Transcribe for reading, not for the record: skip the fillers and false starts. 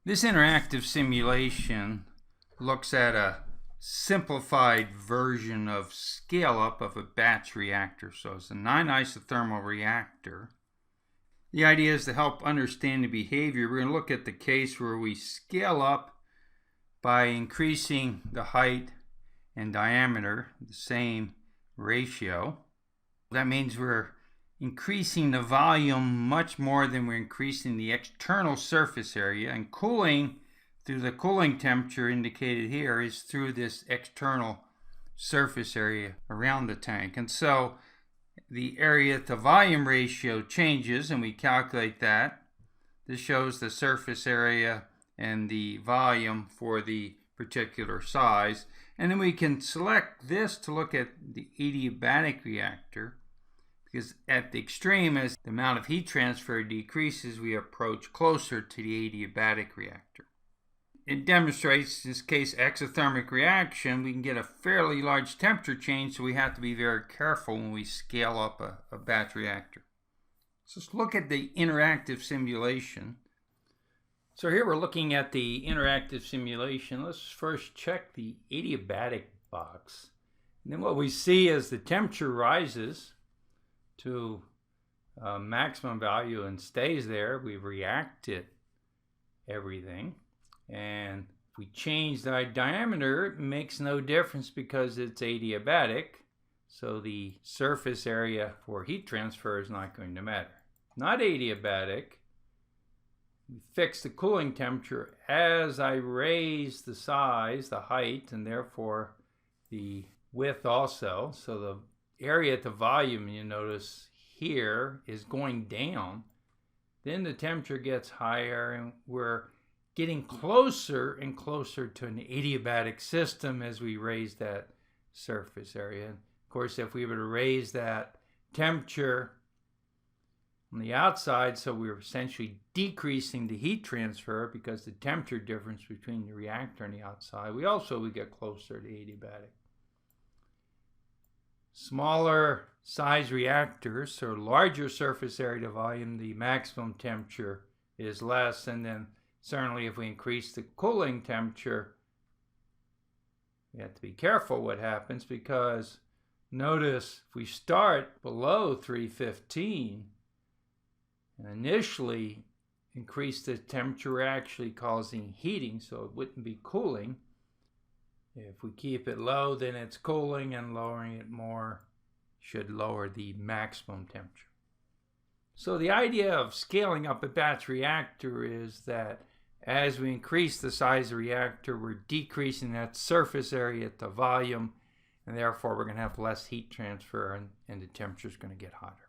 This interactive simulation looks at a simplified version of scale-up of a batch reactor. So it's a non-isothermal reactor. The idea is to help understand the behavior. We're going to look at the case where we scale up by increasing the height and diameter, the same ratio. That means we're increasing the volume much more than we're increasing the external surface area, and cooling through the cooling temperature indicated here is through this external surface area around the tank. And so the area to volume ratio changes, and we calculate that. This shows the surface area and the volume for the particular size. And then we can select this to look at the adiabatic reactor, because at the extreme, as the amount of heat transfer decreases, we approach closer to the adiabatic reactor. It demonstrates, in this case, exothermic reaction. We can get a fairly large temperature change, so we have to be very careful when we scale up a batch reactor. So let's look at the interactive simulation. So here we're looking at the interactive simulation. Let's first check the adiabatic box. And then what we see is the temperature rises to maximum value and stays there. We've reacted everything. And if we change the diameter, it makes no difference because it's adiabatic. So the surface area for heat transfer is not going to matter. Not adiabatic. We fix the cooling temperature as I raise the size, the height, and therefore the width also. So the area to volume, you notice here, is going down. Then the temperature gets higher, and we're getting closer and closer to an adiabatic system as we raise that surface area. And of course, if we were to raise that temperature on the outside, so we're essentially decreasing the heat transfer because the temperature difference between the reactor and the outside, we get closer to adiabatic. Smaller size reactors, so larger surface area to volume, the maximum temperature is less. And then certainly if we increase the cooling temperature, we have to be careful what happens, because notice if we start below 315 and initially increase the temperature, we're actually causing heating, so it wouldn't be cooling. If we keep it low, then it's cooling, and lowering it more should lower the maximum temperature. So the idea of scaling up a batch reactor is that as we increase the size of the reactor, we're decreasing that surface area to volume, and therefore we're going to have less heat transfer, and the temperature is going to get hotter.